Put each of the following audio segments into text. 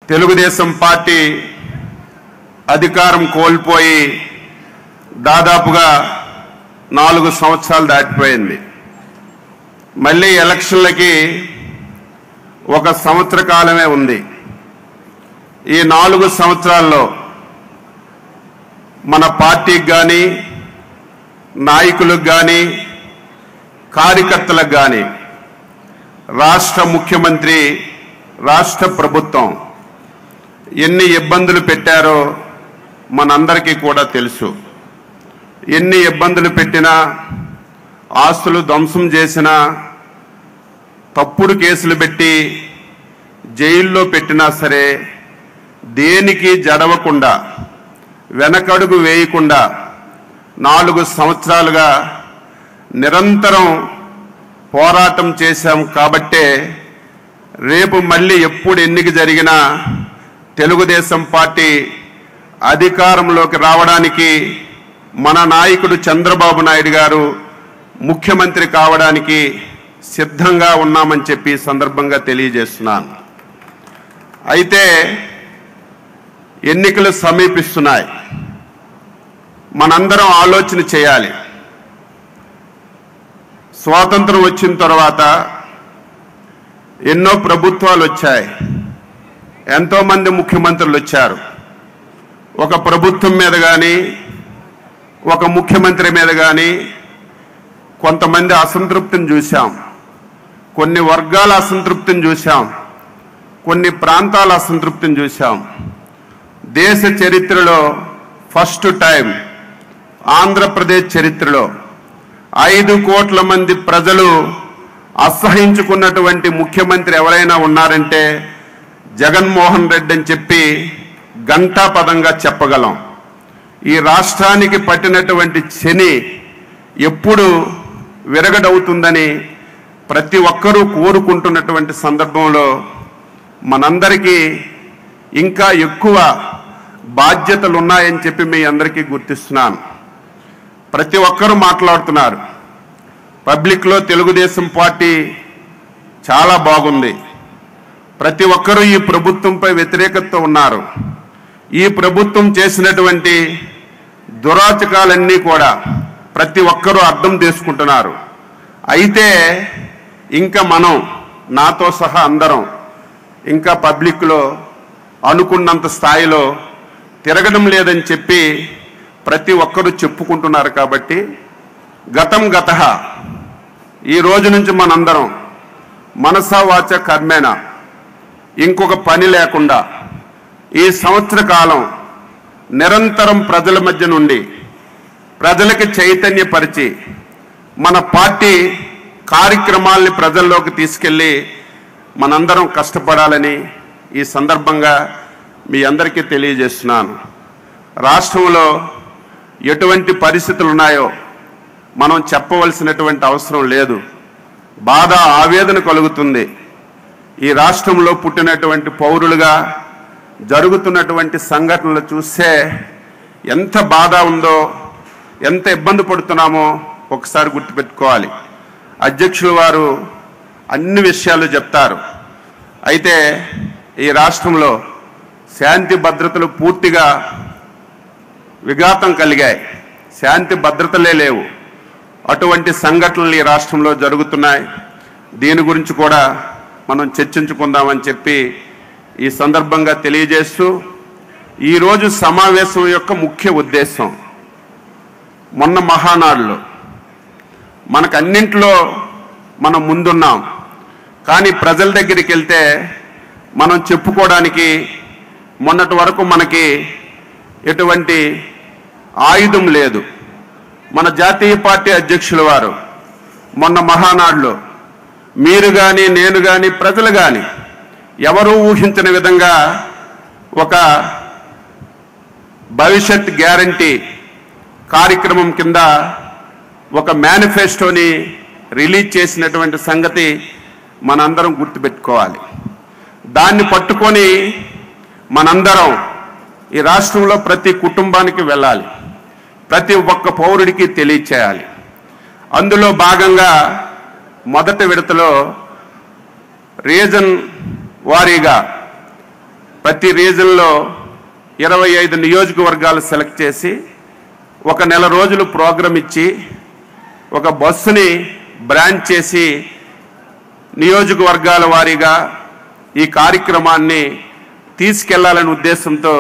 Telugu Desam party అధికారం కోల్పోయి దాదాపుగా 4 సంవత్సరాలు దాటిపోయింది. మళ్ళీ ఎలక్షన్లకి 1 సంవత్సర కాలమే ఉంది. ఈ 4 సంవత్సరాల్లో మన పార్టీకి కానీ, నాయకులకు కానీ, కార్యకర్తలకు కానీ రాష్ట్ర ముఖ్యమంత్రి, రాష్ట్ర ప్రభుత్వం ఎన్ని ఇబ్బందులు పెట్టారో మనందరికీ కూడా తెలుసు. ఎన్ని ఇబ్బందులు పెట్టినా, ఆస్తులు ధ్వంసం చేసినా, తప్పుడు కేసులు పెట్టి జైల్లో పెట్టినా సరే దేనికి జడవకుండా, వెనకడుగు వేయకుండా 4 సంవత్సరాలుగా నిరంతరం పోరాటం చేశాం. కాబట్టే రేపు మళ్ళీ ఎప్పుడు ఎన్నిక జరిగినా తెలుగుదేశం పార్టీ అధికారంలోకి రావడానికి, మన నాయకుడు చంద్రబాబు నాయుడు గారు ముఖ్యమంత్రి కావడానికి సిద్ధంగా ఉన్నామని చెప్పి సందర్భంగా తెలియజేస్తున్నాను. అయితే ఎన్నికలు సమీపిస్తున్నాయి. మనందరం ఆలోచన చేయాలి. స్వాతంత్రం వచ్చిన తర్వాత ఎన్నో ప్రభుత్వాలు వచ్చాయి, ఎంతోమంది ముఖ్యమంత్రులు వచ్చారు. ఒక ప్రభుత్వం మీద కానీ, ఒక ముఖ్యమంత్రి మీద కానీ కొంతమంది అసంతృప్తిని చూశాం, కొన్ని వర్గాల అసంతృప్తిని చూశాం, కొన్ని ప్రాంతాల అసంతృప్తిని చూశాం. దేశ చరిత్రలో ఫస్ట్ టైం, ఆంధ్రప్రదేశ్ చరిత్రలో 5 కోట్ల మంది ప్రజలు అసహించుకున్నటువంటి ముఖ్యమంత్రి ఎవరైనా ఉన్నారంటే జగన్మోహన్ రెడ్డి అని చెప్పి ఘంటాపదంగా చెప్పగలం. ఈ రాష్ట్రానికి పట్టినటువంటి శని ఎప్పుడు విరగడవుతుందని ప్రతి ఒక్కరూ కోరుకుంటున్నటువంటి సందర్భంలో మనందరికీ ఇంకా ఎక్కువ బాధ్యతలు ఉన్నాయని చెప్పి మీ అందరికీ గుర్తిస్తున్నాను. ప్రతి ఒక్కరూ మాట్లాడుతున్నారు. పబ్లిక్లో తెలుగుదేశం పార్టీ చాలా బాగుంది, ప్రతి ఒక్కరూ ఈ ప్రభుత్వంపై వ్యతిరేకతతో ఉన్నారు. ఈ ప్రభుత్వం చేసినటువంటి దురాచకాలన్నీ కూడా ప్రతి ఒక్కరూ అర్థం చేసుకుంటున్నారు. అయితే ఇంకా మనం, నాతో సహా అందరం ఇంకా పబ్లిక్లో అనుకున్నంత స్థాయిలో తిరగడం లేదని చెప్పి ప్రతి ఒక్కరూ చెప్పుకుంటున్నారు. కాబట్టి గతం గతః, ఈ రోజు నుంచి మనందరం మనసా వాచ కర్మేణ ఇంకొక పని లేకుండా ఈ సంవత్సర కాలం నిరంతరం ప్రజల మధ్య నుండి ప్రజలకి చైతన్యపరిచి మన పార్టీ కార్యక్రమాల్ని ప్రజల్లోకి తీసుకెళ్ళి మనందరం కష్టపడాలని ఈ సందర్భంగా మీ అందరికీ తెలియజేస్తున్నాను. రాష్ట్రంలో ఎటువంటి పరిస్థితులు ఉన్నాయో మనం చెప్పవలసినటువంటి అవసరం లేదు. బాధ, ఆవేదన కలుగుతుంది. ఈ రాష్ట్రంలో పుట్టినటువంటి పౌరులుగా జరుగుతున్నటువంటి సంఘటనలు చూస్తే ఎంత బాధ ఉందో, ఎంత ఇబ్బంది పడుతున్నామో ఒకసారి గుర్తుపెట్టుకోవాలి. అధ్యక్షులు వారు అన్ని విషయాలు చెప్తారు. అయితే ఈ రాష్ట్రంలో శాంతి భద్రతలు పూర్తిగా విఘాతం కలిగాయి. శాంతి భద్రతలే లేవు. అటువంటి సంఘటనలు ఈ రాష్ట్రంలో జరుగుతున్నాయి. దీని గురించి కూడా మనం చర్చించుకుందామని చెప్పి ఈ సందర్భంగా తెలియజేస్తూ, ఈరోజు సమావేశం యొక్క ముఖ్య ఉద్దేశం, మొన్న మహానాడులో మనకన్నింటిలో మనం ముందున్నాం. కానీ ప్రజల దగ్గరికి వెళ్తే మనం చెప్పుకోవడానికి మొన్నటి వరకు మనకి ఎటువంటి ఆయుధం లేదు. మన జాతీయ పార్టీ అధ్యక్షుల వారు మొన్న మహానాడులో మీరు కానీ, నేను కానీ, ప్రజలు కానీ ఎవరూ ఊహించని విధంగా ఒక భవిష్యత్ గ్యారంటీ కార్యక్రమం కింద ఒక మేనిఫెస్టోని రిలీజ్ చేసినటువంటి సంగతి మనందరం గుర్తుపెట్టుకోవాలి. దాన్ని పట్టుకొని మనందరం ఈ రాష్ట్రంలో ప్రతి కుటుంబానికి వెళ్ళాలి, ప్రతి ఒక్క పౌరుడికి తెలియచేయాలి. అందులో భాగంగా మొదటి విడతలో రీజన్ వారీగా ప్రతి రీజన్లో 25 నియోజకవర్గాలు సెలెక్ట్ చేసి ఒక నెల రోజులు ప్రోగ్రాం ఇచ్చి ఒక బస్సుని బ్రాంచ్ చేసి నియోజకవర్గాల వారీగా ఈ కార్యక్రమాన్ని తీసుకెళ్లాలనే ఉద్దేశంతో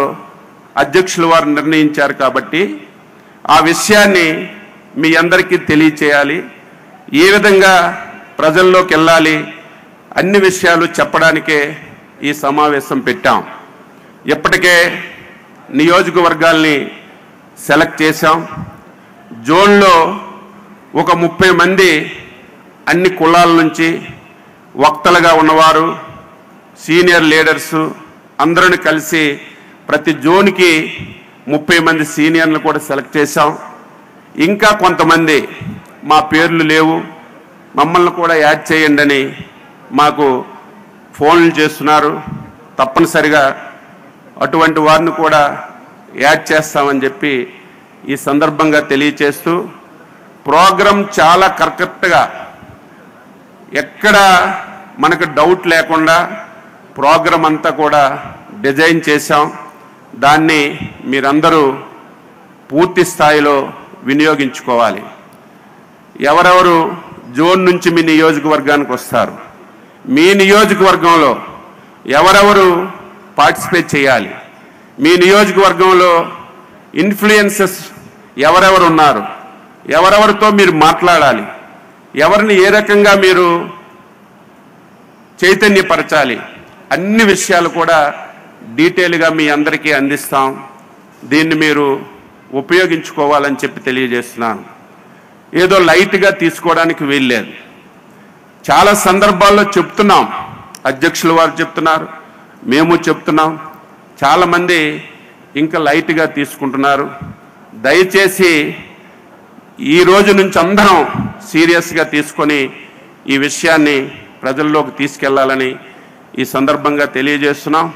అధ్యక్షుల వారు నిర్ణయించారు. కాబట్టి ఆ విషయాన్ని మీ అందరికీ తెలియచేయాలి. ఏ విధంగా ప్రజల్లోకి వెళ్ళాలి అన్ని విషయాలు చెప్పడానికే ఈ సమావేశం పెట్టాం. ఇప్పటికే నియోజకవర్గాల్ని సెలెక్ట్ చేశాం. జోన్లో ఒక 30 మంది అన్ని కులాల నుంచి వక్తలుగా ఉన్నవారు, సీనియర్ లీడర్సు అందరిని కలిసి ప్రతి జోన్కి 30 మంది సీనియర్లు కూడా సెలెక్ట్ చేశాం. ఇంకా కొంతమంది మా పేర్లు లేవు, మమ్మల్ని కూడా యాడ్ చేయండి అని మాకు ఫోన్లు చేస్తున్నారు. తప్పనిసరిగా అటువంటి వారిని కూడా యాడ్ చేస్తామని చెప్పి ఈ సందర్భంగా తెలియచేస్తూ, ప్రోగ్రాం చాలా కరెక్ట్గా ఎక్కడ మనకు డౌట్ లేకుండా ప్రోగ్రాం అంతా కూడా డిజైన్ చేశాం. దాన్ని మీరందరూ పూర్తి స్థాయిలో వినియోగించుకోవాలి. ఎవరెవరు జోన్ నుంచి మీ నియోజకవర్గానికి వస్తారు, మీ నియోజకవర్గంలో ఎవరెవరు పార్టిసిపేట్ చేయాలి, మీ నియోజకవర్గంలో ఇన్ఫ్లుయెన్సెస్ ఎవరెవరు ఉన్నారు, ఎవరెవరితో మీరు మాట్లాడాలి, ఎవరిని ఏ రకంగా మీరు చైతన్యపరచాలి, అన్ని విషయాలు కూడా డీటెయిల్గా మీ అందరికీ అందిస్తాం. దీన్ని మీరు ఉపయోగించుకోవాలని చెప్పి తెలియజేస్తున్నాను. ఏదో లైట్గా తీసుకోవడానికి వీల్లేదు. చాలా సందర్భాల్లో చెప్తున్నాం, అధ్యక్షుల వారు చెప్తున్నారు, మేము చెప్తున్నాం. చాలామంది ఇంకా లైట్గా తీసుకుంటున్నారు. దయచేసి ఈ రోజు నుంచి అందరం సీరియస్గా తీసుకొని ఈ విషయాన్ని ప్రజల్లోకి తీసుకెళ్లాలని ఈ సందర్భంగా తెలియజేస్తున్నాం.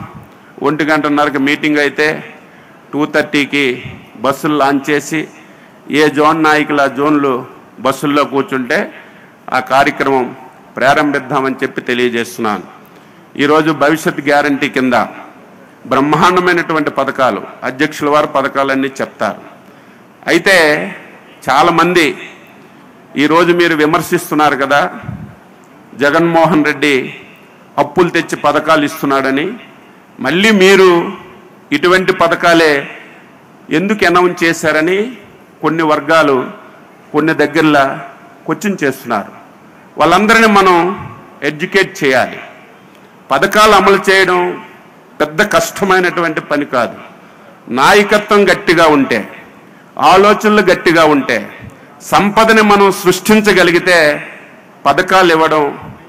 1:30కి మీటింగ్ అయితే 2:30కి బస్సులు లాంచ్ చేసి ఏ జోన్ నాయకులు ఆ జోన్లు బస్సుల్లో కూర్చుంటే ఆ కార్యక్రమం ప్రారంభిద్దామని చెప్పి తెలియజేస్తున్నాను. ఈరోజు భవిష్యత్ గ్యారంటీ కింద బ్రహ్మాండమైనటువంటి పథకాలు, అధ్యక్షుల వారు పథకాలన్నీ చెప్తారు. అయితే చాలామంది ఈరోజు మీరు విమర్శిస్తున్నారు కదా, జగన్మోహన్ రెడ్డి అప్పులు తెచ్చి పథకాలు ఇస్తున్నాడని. మళ్ళీ మీరు ఇటువంటి పథకాలే ఎందుకు అనౌన్స్ చేశారని కొన్ని వర్గాలు కొన్ని దగ్గరలా క్వశ్చన్ చేస్తున్నారు. వాళ్ళందరినీ మనం ఎడ్యుకేట్ చేయాలి. పథకాలు అమలు చేయడం పెద్ద కష్టమైనటువంటి పని కాదు. నాయకత్వం గట్టిగా ఉంటే, ఆలోచనలు గట్టిగా ఉంటే, సంపదని మనం సృష్టించగలిగితే పథకాలు ఇవ్వడం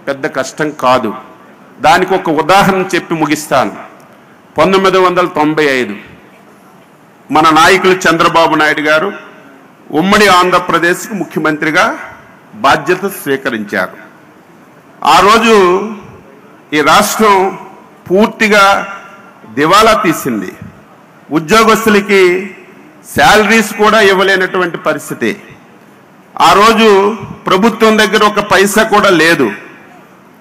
పెద్ద కష్టం కాదు. దానికి ఒక ఉదాహరణ చెప్పి ముగిస్తాను. 1995 మన నాయకులు చంద్రబాబు నాయుడు గారు ఉమ్మడి ఆంధ్రప్రదేశ్కి ముఖ్యమంత్రిగా బాధ్యత స్వీకరించారు. ఆ రోజు ఈ రాష్ట్రం పూర్తిగా దివాలా తీసింది. ఉద్యోగస్తులకి శాలరీస్ కూడా ఇవ్వలేనటువంటి పరిస్థితి. ఆ రోజు ప్రభుత్వం దగ్గర ఒక పైసా కూడా లేదు.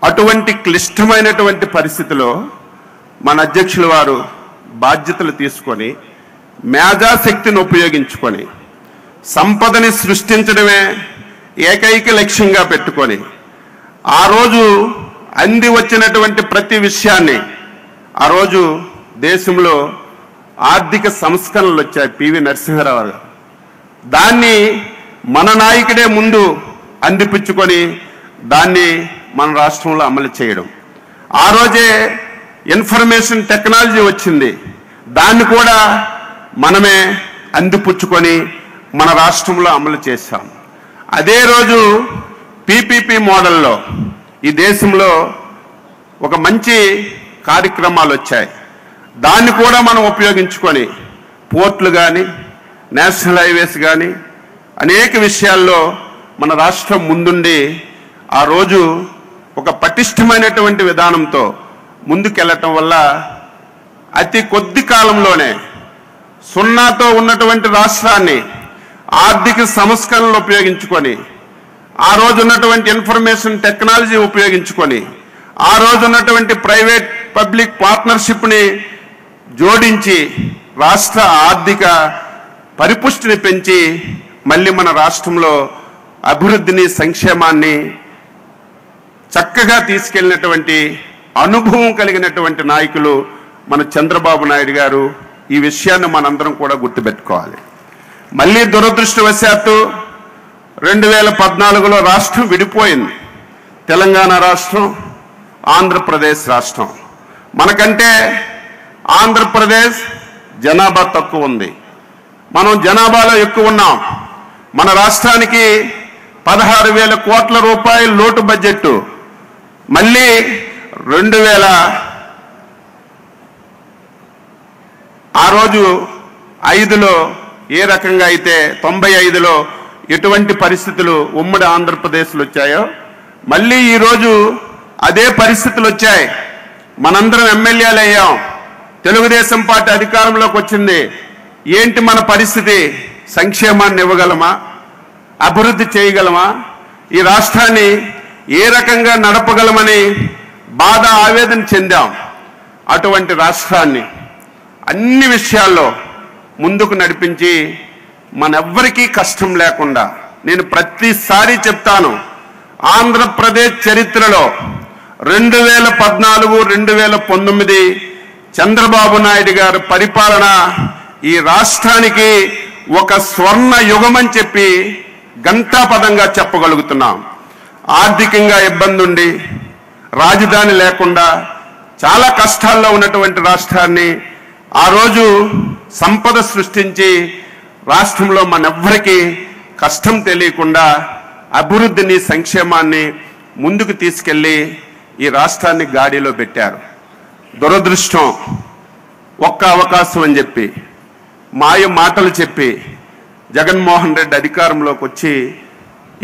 అటువంటి క్లిష్టమైనటువంటి పరిస్థితిలో మన అధ్యక్షుల వారు బాధ్యతలు తీసుకొని మేధాశక్తిని ఉపయోగించుకొని సంపదని సృష్టించడమే ఏకైక లక్ష్యంగా పెట్టుకొని ఆ రోజు అంది వచ్చినటువంటి ప్రతి విషయాన్ని, ఆ రోజు దేశంలో ఆర్థిక సంస్కరణలు వచ్చాయి పివి నరసింహారావు గారు, దాన్ని మన నాయకుడే ముందు అందిపుచ్చుకొని దాన్ని మన రాష్ట్రంలో అమలు చేయడం. ఆ రోజే ఇన్ఫర్మేషన్ టెక్నాలజీ వచ్చింది, దాన్ని కూడా మనమే అందిపుచ్చుకొని మన రాష్ట్రంలో అమలు చేశాం. అదే రోజు పీపీపీ మోడల్లో ఈ దేశంలో ఒక మంచి కార్యక్రమాలు వచ్చాయి. దాన్ని కూడా మనం ఉపయోగించుకొని పోర్టులు కానీ, నేషనల్ హైవేస్ కానీ అనేక విషయాల్లో మన రాష్ట్రం ముందుండి ఆ రోజు ఒక పటిష్టమైనటువంటి విధానంతో ముందుకెళ్ళటం వల్ల అతి కొద్ది కాలంలోనే సున్నాతో ఉన్నటువంటి రాష్ట్రాన్ని ఆర్థిక సంస్కరణలు ఉపయోగించుకొని, ఆ రోజు ఉన్నటువంటి ఇన్ఫర్మేషన్ టెక్నాలజీ ఉపయోగించుకొని, ఆ రోజు ఉన్నటువంటి ప్రైవేట్ పబ్లిక్ పార్ట్నర్షిప్ని జోడించి రాష్ట్ర ఆర్థిక పరిపుష్టిని పెంచి మళ్ళీ మన రాష్ట్రంలో అభివృద్ధిని సంక్షేమాన్ని చక్కగా తీసుకెళ్ళినటువంటి అనుభవం కలిగినటువంటి నాయకులు మన చంద్రబాబు నాయుడు గారు. ఈ విషయాన్ని మనందరం కూడా గుర్తుపెట్టుకోవాలి. మళ్ళీ దురదృష్టవశాత్తు 2014లో రాష్ట్రం విడిపోయింది. తెలంగాణ రాష్ట్రం, ఆంధ్రప్రదేశ్ రాష్ట్రం. మనకంటే ఆంధ్రప్రదేశ్ జనాభా తక్కువ ఉంది, మనం జనాభాలో ఎక్కువ ఉన్నాం. మన రాష్ట్రానికి 16,000 కోట్ల రూపాయల లోటు బడ్జెట్. మళ్ళీ 2005లో ఏ రకంగా అయితే 95లో ఎటువంటి పరిస్థితులు ఉమ్మడి ఆంధ్రప్రదేశ్లో వచ్చాయో మళ్ళీ ఈరోజు అదే పరిస్థితులు వచ్చాయి. మనందరం ఎమ్మెల్యేలు అయ్యాం, తెలుగుదేశం పార్టీ అధికారంలోకి వచ్చింది. ఏంటి మన పరిస్థితి? సంక్షేమాన్ని ఇవ్వగలమా? అభివృద్ధి చేయగలమా? ఈ రాష్ట్రాన్ని ఏ రకంగా నడపగలమని బాధ ఆవేదన చెందాం. అటువంటి రాష్ట్రాన్ని అన్ని విషయాల్లో ముందుకు నడిపించి మనెవ్వరికీ కష్టం లేకుండా, నేను ప్రతిసారి చెప్తాను, ఆంధ్రప్రదేశ్ చరిత్రలో 2014, 2019 చంద్రబాబు నాయుడు గారి పరిపాలన ఈ రాష్ట్రానికి ఒక స్వర్ణ యుగమని చెప్పి ఘంటాపదంగా చెప్పగలుగుతున్నాం. ఆర్థికంగా ఇబ్బంది ఉండి రాజధాని లేకుండా చాలా కష్టాల్లో ఉన్నటువంటి రాష్ట్రాన్ని ఆ రోజు సంపద సృష్టించి రాష్ట్రంలో మనెవ్వరికీ కష్టం తెలియకుండా అభివృద్ధిని సంక్షేమాన్ని ముందుకు తీసుకెళ్ళి ఈ రాష్ట్రాన్ని గాడిలో పెట్టారు. దురదృష్టం, ఒక్క అవకాశం అని చెప్పి మాయ మాటలు చెప్పి జగన్మోహన్ రెడ్డి అధికారంలోకి వచ్చి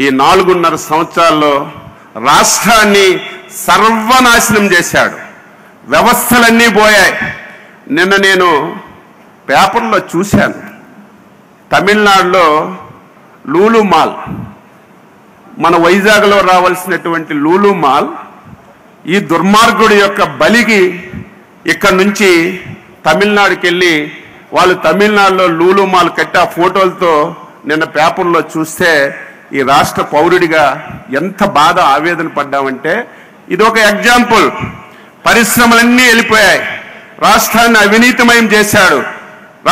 ఈ 4.5 సంవత్సరాల్లో రాష్ట్రాన్ని సర్వనాశనం చేశాడు. వ్యవస్థలన్నీ పోయాయి. నిన్న నేను పేపర్లో చూశాను, తమిళనాడులో లూలు మాల్, మన వైజాగ్లో రావాల్సినటువంటి లూలు మాల్ ఈ దుర్మార్గుడి యొక్క బలికి ఇక్కడ నుంచి తమిళనాడుకి వెళ్ళి వాళ్ళు తమిళనాడులో లూలు మాల్ కట్టి ఆ ఫోటోలతో నిన్న పేపర్లో చూస్తే ఈ రాష్ట్ర పౌరుడిగా ఎంత బాధ ఆవేదన పడ్డామంటే, ఇది ఒక ఎగ్జాంపుల్. పరిశ్రమలన్నీ వెళ్ళిపోయాయి, రాష్ట్రాన్ని అవినీతిమయం చేశాడు,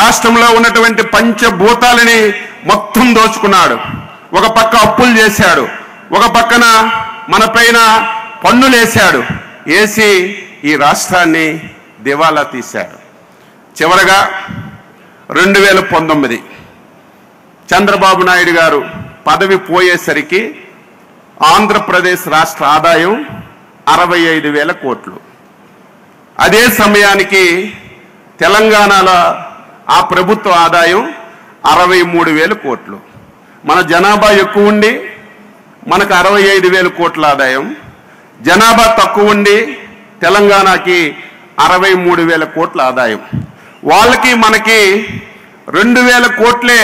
రాష్ట్రంలో ఉన్నటువంటి పంచభూతాలని మొత్తం దోచుకున్నాడు. ఒక పక్క అప్పులు చేశాడు, ఒక పక్కన మన పైన పన్నులేశాడు, వేసి ఈ రాష్ట్రాన్ని దివాలా తీశాడు. చివరగా 2019 చంద్రబాబు నాయుడు గారు పదవి పోయేసరికి ఆంధ్రప్రదేశ్ రాష్ట్ర ఆదాయం 65,000 కోట్లు. అదే సమయానికి తెలంగాణలో ఆ ప్రభుత్వ ఆదాయం 63,000 కోట్లు. మన జనాభా ఎక్కువ ఉండి మనకు 65,000 కోట్ల ఆదాయం, జనాభా తక్కువ ఉండి తెలంగాణకి 63,000 కోట్ల ఆదాయం. వాళ్ళకి మనకి 2,000 కోట్లే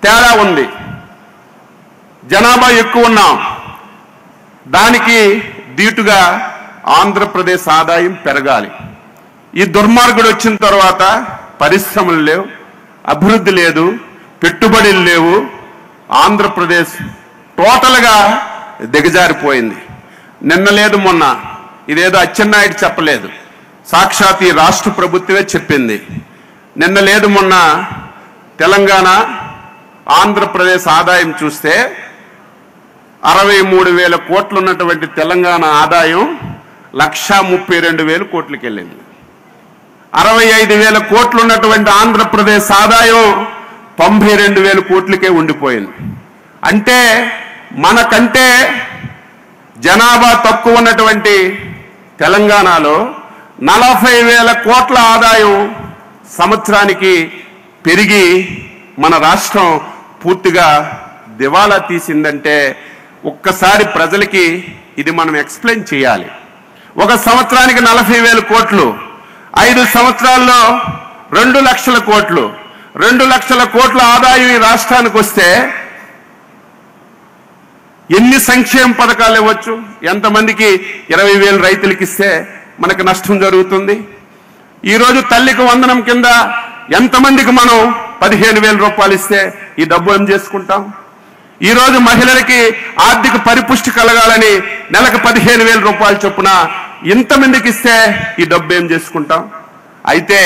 తేడా ఉంది. జనాభా ఎక్కువ ఉన్నాం, దానికి దీటుగా ఆంధ్రప్రదేశ్ ఆదాయం పెరగాలి. ఈ దుర్మార్గుడు వచ్చిన తర్వాత పరిశ్రమలు లేవు, అభివృద్ధి లేదు, పెట్టుబడులు లేవు. ఆంధ్రప్రదేశ్ టోటల్గా దిగజారిపోయింది. నిన్న లేదు మొన్న, ఇదేదో అచ్చెన్నాయుడు చెప్పలేదు, సాక్షాత్ ఈ రాష్ట్ర ప్రభుత్వమే చెప్పింది. నిన్న లేదు మొన్న తెలంగాణ ఆంధ్రప్రదేశ్ ఆదాయం చూస్తే 63,000 కోట్లు ఉన్నటువంటి తెలంగాణ ఆదాయం 132,000 కోట్లకి వెళ్ళింది. 65,000 కోట్లు ఉన్నటువంటి ఆంధ్రప్రదేశ్ ఆదాయం 92,000 కోట్లకే ఉండిపోయింది. అంటే మనకంటే జనాభా తక్కువ ఉన్నటువంటి తెలంగాణలో 40,000 కోట్ల ఆదాయం సంవత్సరానికి పెరిగి మన రాష్ట్రం పూర్తిగా దివాలా తీసిందంటే ఒక్కసారి ప్రజలకి ఇది మనం ఎక్స్ప్లెయిన్ చేయాలి. ఒక సంవత్సరానికి 40,000 కోట్లు, 5 సంవత్సరాల్లో 2 లక్షల కోట్లు, 2 లక్షల కోట్ల ఆదాయం ఈ రాష్ట్రానికి వస్తే ఎన్ని సంక్షేమ పథకాలు ఇవ్వచ్చు? ఎంతమందికి 20,000 రైతులకి ఇస్తే మనకు నష్టం జరుగుతుంది? ఈరోజు తల్లికి వందనం కింద ఎంతమందికి మనం 15,000 రూపాయలు ఇస్తే ఈ డబ్బు ఏం చేసుకుంటాం? ఈరోజు మహిళలకి ఆర్థిక పరిపుష్టి కలగాలని నెలకు 15,000 రూపాయలు చొప్పున ఇంతమందికి ఇస్తే ఈ డబ్బు ఏం చేసుకుంటాం? అయితే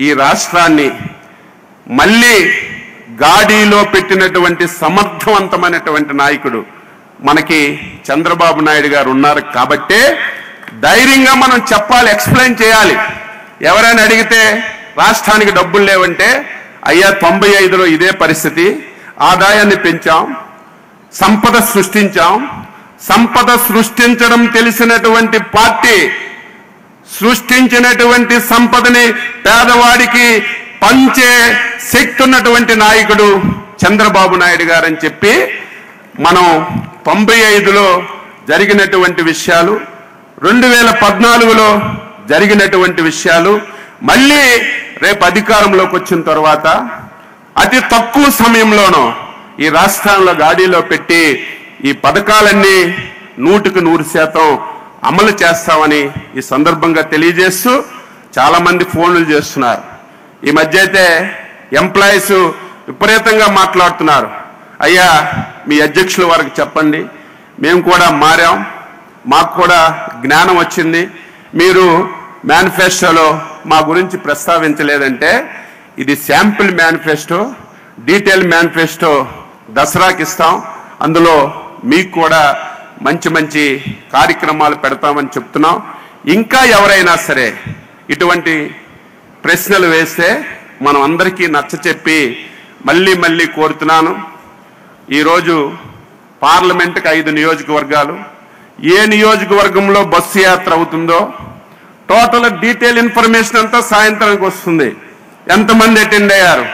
ఈ రాష్ట్రాన్ని మళ్ళీ గాడిలో పెట్టినటువంటి సమర్థవంతమైనటువంటి నాయకుడు మనకి చంద్రబాబు నాయుడు గారు ఉన్నారు కాబట్టే ధైర్యంగా మనం చెప్పాలి, ఎక్స్ప్లెయిన్ చేయాలి. ఎవరైనా అడిగితే రాష్ట్రానికి డబ్బులు లేవంటే అయ్యా 95లో ఇదే పరిస్థితి, ఆదాయాన్ని పెంచాం, సంపద సృష్టించాం. సంపద సృష్టించడం తెలిసినటువంటి పార్టీ సృష్టించినటువంటి సంపదని పేదవాడికి పంచే శక్తి ఉన్నటువంటి నాయకుడు చంద్రబాబు నాయుడు గారని చెప్పి మనం 95లో జరిగినటువంటి విషయాలు, 2014లో జరిగినటువంటి విషయాలు మళ్ళీ రేపు అధికారంలోకి వచ్చిన తర్వాత అతి తక్కువ సమయంలోనూ ఈ రాష్ట్రంలో గాడిలో పెట్టి ఈ పథకాలన్నీ 100% అమలు చేస్తామని ఈ సందర్భంగా తెలియజేస్తూ చాలా మంది ఫోన్లు చేస్తున్నారు. ఈ మధ్య అయితే ఎంప్లాయీస్ విపరీతంగా మాట్లాడుతున్నారు. అయ్యా మీ అధ్యక్షుల వారికి చెప్పండి, మేము కూడా మారాం, మాకు కూడా జ్ఞానం వచ్చింది, మీరు మేనిఫెస్టోలో మా గురించి ప్రస్తావించలేదంటే ఇది శాంపిల్ మేనిఫెస్టో, డీటెయిల్ మేనిఫెస్టో దసరాకి ఇస్తాం, అందులో మీకు కూడా మంచి మంచి కార్యక్రమాలు పెడతామని చెప్తున్నాం. ఇంకా ఎవరైనా సరే ఇటువంటి ప్రశ్నలు వేస్తే మనం అందరికీ నచ్చచెప్పి మళ్ళీ మళ్ళీ కోరుతున్నాను. ఈరోజు పార్లమెంటుకి 5 నియోజకవర్గాలు, ఏ నియోజకవర్గంలో బస్సు యాత్ర అవుతుందో టోటల్ డీటెయిల్ ఇన్ఫర్మేషన్ అంతా సాయంత్రానికి వస్తుంది. ఎంతమంది అటెండ్ అయ్యారు,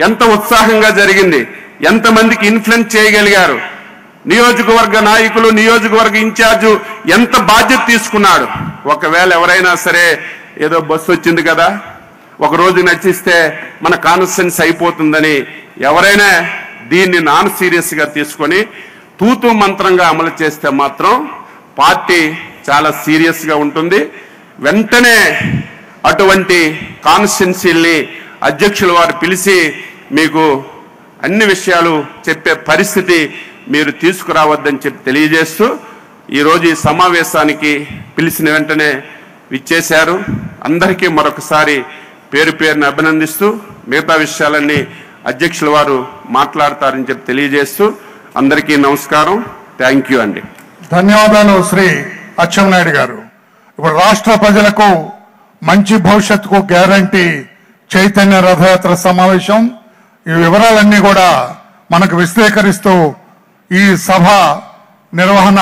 ఎంత ఉత్సాహంగా జరిగింది, ఎంతమందికి ఇన్ఫ్లుయెన్స్ చేయగలిగారు, నియోజకవర్గ నాయకులు నియోజకవర్గ ఇన్ఛార్జు ఎంత బాధ్యత తీసుకున్నాడు. ఒకవేళ ఎవరైనా సరే ఏదో బస్సు వచ్చింది కదా ఒక రోజు నడిచిస్తే మన కాన్స్టిట్యుయెన్సీ అయిపోతుందని ఎవరైనా దీన్ని నాన్ సీరియస్గా తీసుకొని తూతూ మంత్రంగా అమలు చేస్తే మాత్రం పార్టీ చాలా సీరియస్గా ఉంటుంది. వెంటనే అటువంటి కాన్స్టిట్యుయెన్సీల్ని అధ్యక్షుల వారు పిలిచి మీకు అన్ని విషయాలు చెప్పే పరిస్థితి మీరు తీసుకురావద్దని చెప్పి తెలియజేస్తూ ఈరోజు ఈ సమావేశానికి పిలిచిన వెంటనే విచ్చేశారు. అందరికీ మరొకసారి పేరు పేరుని అభినందిస్తూ మిగతా విషయాలన్నీ అధ్యక్షుల వారు మాట్లాడతారని చెప్పి తెలియజేస్తూ అందరికీ నమస్కారం. థ్యాంక్ యూ అండి. ధన్యవాదాలు శ్రీ అచ్చెన్నాయుడు గారు. ఇప్పుడు రాష్ట్ర ప్రజలకు మంచి భవిష్యత్తుకు గ్యారంటీ చైతన్య రథయాత్ర సమావేశం, ఈ వివరాలన్నీ కూడా మనకు విశ్లేషిస్తూ ఈ సభ నిర్వహణ